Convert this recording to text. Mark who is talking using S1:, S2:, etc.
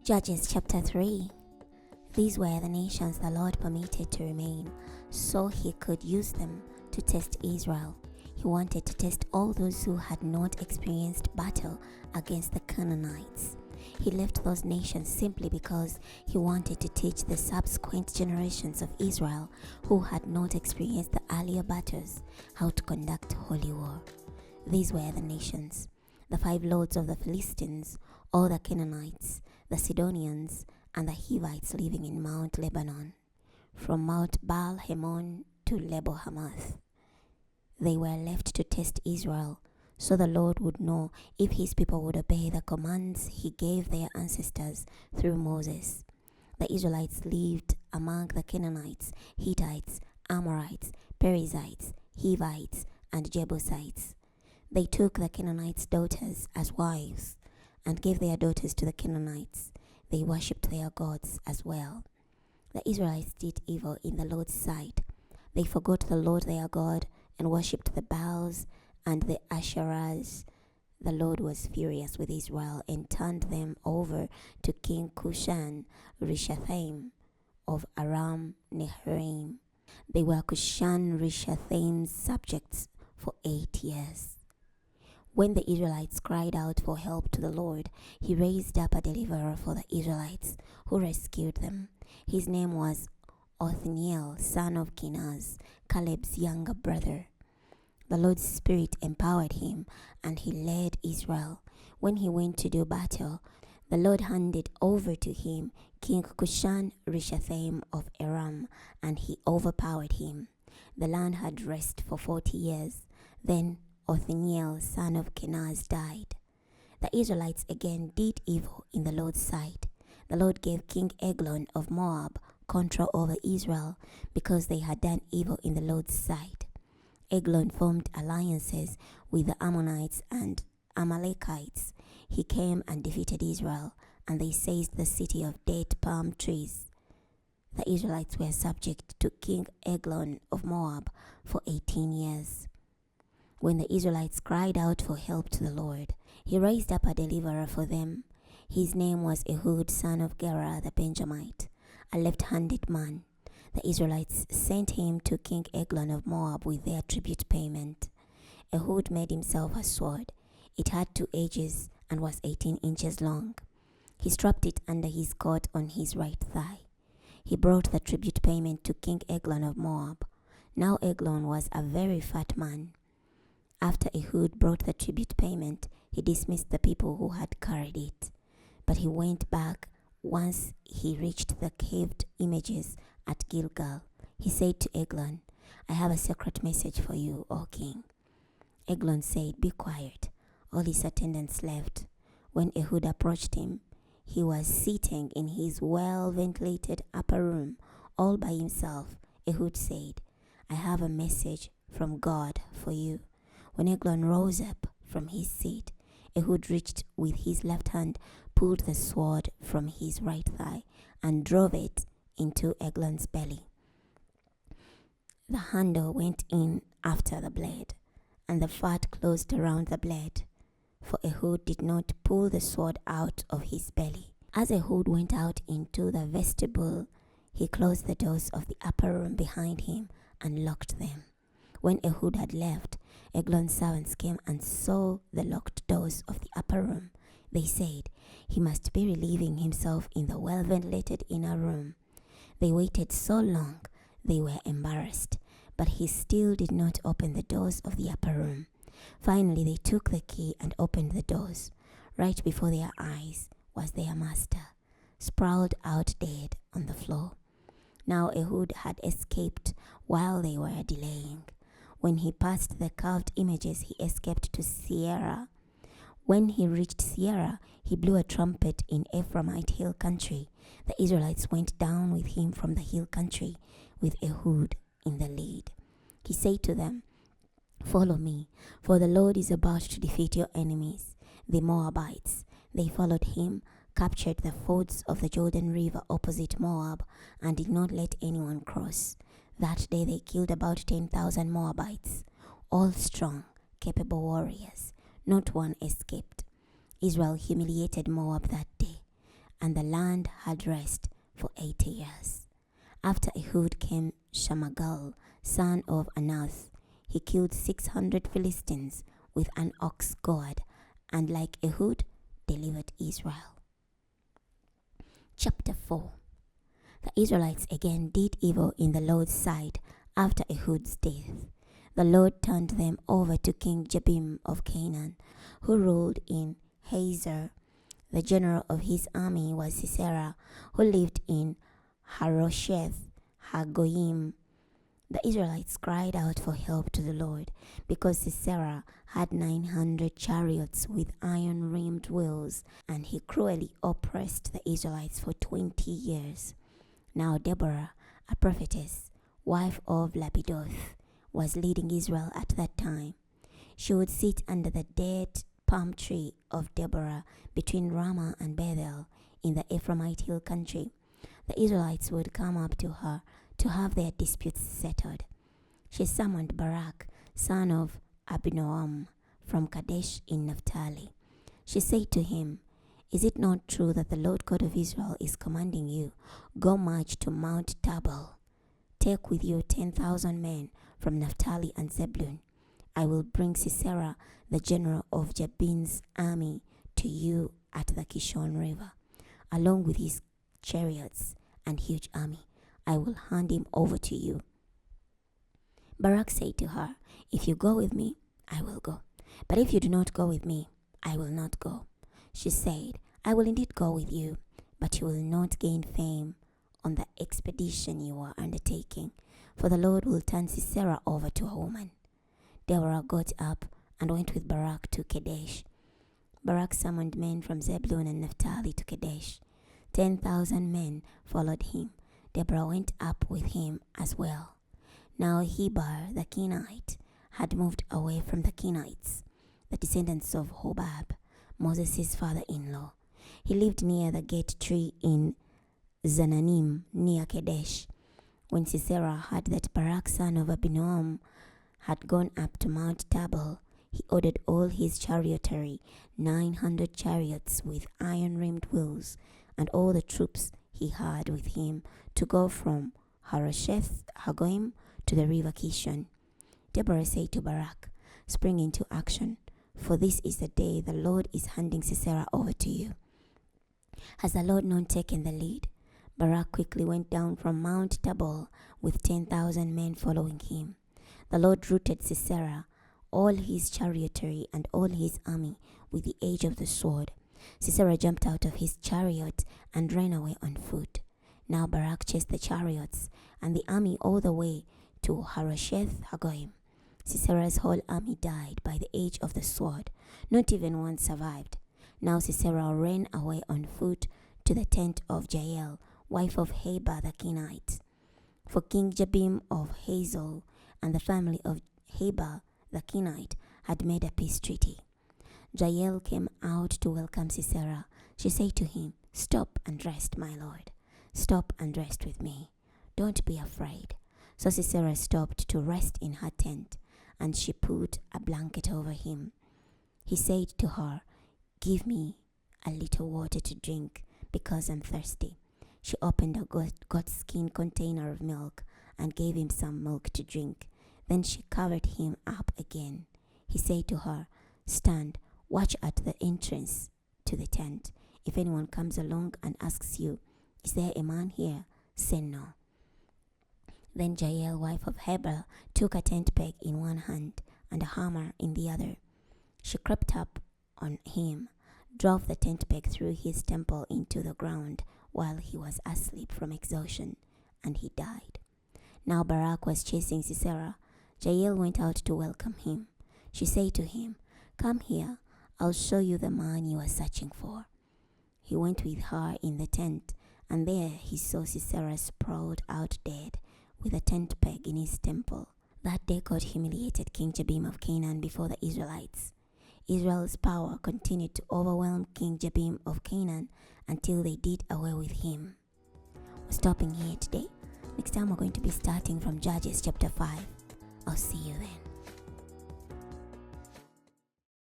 S1: Judges chapter 3. These were the nations the Lord permitted to remain, so he could use them to test Israel. He wanted to test all those who had not experienced battle against the Canaanites. He left those nations simply because he wanted to teach the subsequent generations of Israel who had not experienced the earlier battles how to conduct holy war. These were the nations: the 5 lords of the Philistines, all the Canaanites, the Sidonians, and the Hivites living in Mount Lebanon, from Mount Baal-Hermon to Lebo-Hamath. They were left to test Israel, so the Lord would know if his people would obey the commands he gave their ancestors through Moses. The Israelites lived among the Canaanites, Hittites, Amorites, Perizzites, Hivites, and Jebusites. They took the Canaanites' daughters as wives and gave their daughters to the Canaanites. They worshipped their gods as well. The Israelites did evil in the Lord's sight. They forgot the Lord their God and worshipped the Baals and the Asherahs. The Lord was furious with Israel and turned them over to King Cushan-Rishathaim of Aram-Naharaim. They were Cushan-Rishathaim's subjects for 8 years. When the Israelites cried out for help to the Lord, he raised up a deliverer for the Israelites who rescued them. His name was Othniel, son of Kenaz, Caleb's younger brother. The Lord's Spirit empowered him, and he led Israel. When he went to do battle, the Lord handed over to him King Cushan-Rishathaim of Aram, and he overpowered him. The land had rest for 40 years. Then Othniel, son of Kenaz, died. The Israelites again did evil in the Lord's sight. The Lord gave King Eglon of Moab control over Israel because they had done evil in the Lord's sight. Eglon formed alliances with the Ammonites and Amalekites. He came and defeated Israel, and they seized the city of date palm trees. The Israelites were subject to King Eglon of Moab for 18 years. When the Israelites cried out for help to the Lord, he raised up a deliverer for them. His name was Ehud, son of Gera the Benjamite, a left-handed man. The Israelites sent him to King Eglon of Moab with their tribute payment. Ehud made himself a sword. It had 2 edges and was 18 inches long. He strapped it under his coat on his right thigh. He brought the tribute payment to King Eglon of Moab. Now Eglon was a very fat man. After Ehud brought the tribute payment, he dismissed the people who had carried it. But he went back once he reached the carved images at Gilgal. He said to Eglon, "I have a secret message for you, O king." Eglon said, "Be quiet." All his attendants left. When Ehud approached him, he was sitting in his well-ventilated upper room all by himself. Ehud said, "I have a message from God for you." When Eglon rose up from his seat, Ehud reached with his left hand, pulled the sword from his right thigh, and drove it into Eglon's belly. The handle went in after the blade, and the fat closed around the blade, for Ehud did not pull the sword out of his belly. As Ehud went out into the vestibule, he closed the doors of the upper room behind him and locked them. When Ehud had left, Eglon's servants came and saw the locked doors of the upper room. They said, "He must be relieving himself in the well-ventilated inner room." They waited so long, they were embarrassed, but he still did not open the doors of the upper room. Finally, they took the key and opened the doors. Right before their eyes was their master, sprawled out dead on the floor. Now Ehud had escaped while they were delaying. When he passed the carved images, he escaped to Sierra. When he reached Sierra, he blew a trumpet in Ephraimite hill country. The Israelites went down with him from the hill country, with Ehud in the lead. He said to them, "Follow me, for the Lord is about to defeat your enemies, the Moabites." They followed him, captured the fords of the Jordan River opposite Moab, and did not let anyone cross. That day they killed about 10,000 Moabites, all strong, capable warriors. Not one escaped. Israel humiliated Moab that day. and the land had rest for 80 years. After Ehud came Shamagal, son of Anath. He killed 600 Philistines with an ox goad, and like Ehud, delivered Israel. Chapter 4. The Israelites again did evil in the Lord's sight after Ehud's death. The Lord turned them over to King Jabin of Canaan, who ruled in Hazor. The general of his army was Sisera, who lived in Harosheth Hagoyim. The Israelites cried out for help to the Lord, because Sisera had 900 chariots with iron-rimmed wheels, and he cruelly oppressed the Israelites for 20 years. Now Deborah, a prophetess, wife of Lapidoth, was leading Israel at that time. She would sit under the dead palm tree of Deborah between Ramah and Bethel in the Ephraimite hill country. The Israelites would come up to her to have their disputes settled. She summoned Barak, son of Abinoam, from Kadesh in Naphtali. She said to him, "Is it not true that the Lord God of Israel is commanding you, go march to Mount Tabor? Take with you 10,000 men from Naphtali and Zebulun. I will bring Sisera, the general of Jabin's army, to you at the Kishon River, along with his chariots and huge army. I will hand him over to you." Barak said to her, "If you go with me, I will go. But if you do not go with me, I will not go." She said, "I will indeed go with you, but you will not gain fame on the expedition you are undertaking, for the Lord will turn Sisera over to a woman." Deborah got up and went with Barak to Kadesh. Barak summoned men from Zebulun and Naphtali to Kadesh. 10,000 men followed him. Deborah went up with him as well. Now Heber the Kenite had moved away from the Kenites, the descendants of Hobab, Moses' father-in-law. He lived near the gate tree in Zananim, near Kadesh. When Sisera heard that Barak, son of Abinoam, had gone up to Mount Tabor, he ordered all his chariotry, 900 chariots with iron-rimmed wheels, and all the troops he had with him, to go from Harosheth Hagoyim to the river Kishon. Deborah said to Barak, "Spring into action, for this is the day the Lord is handing Sisera over to you." Has the Lord not taken the lead? Barak quickly went down from Mount Tabor with 10,000 men following him. The Lord routed Sisera, all his chariotry, and all his army with the edge of the sword. Sisera jumped out of his chariot and ran away on foot. Now Barak chased the chariots and the army all the way to Harosheth Hagoyim. Sisera's whole army died by the edge of the sword. Not even one survived. Now Sisera ran away on foot to the tent of Jael, wife of Heber the Kenite. For King Jabin of Hazor and the family of Heber the Kenite had made a peace treaty. Jael came out to welcome Sisera. She said to him, "Stop and rest, my lord. Stop and rest with me. Don't be afraid." So Sisera stopped to rest in her tent, and she put a blanket over him. He said to her, "Give me a little water to drink, because I'm thirsty." She opened a goatskin container of milk and gave him some milk to drink. Then she covered him up again. He said to her, "Stand, watch at the entrance to the tent. If anyone comes along and asks you, 'Is there a man here?' say no." Then Jael, wife of Heber, took a tent peg in one hand and a hammer in the other. She crept up on him, drove the tent peg through his temple into the ground while he was asleep from exhaustion, and he died. Now Barak was chasing Sisera. Jael went out to welcome him. She said to him, "Come here, I'll show you the man you are searching for." He went with her in the tent, and there he saw Sisera sprawled out dead, with a tent peg in his temple. That day God humiliated King Jabin of Canaan before the Israelites. Israel's power continued to overwhelm King Jabin of Canaan until they did away with him. We're stopping here today. Next time we're going to be starting from Judges chapter 5. I'll see you then.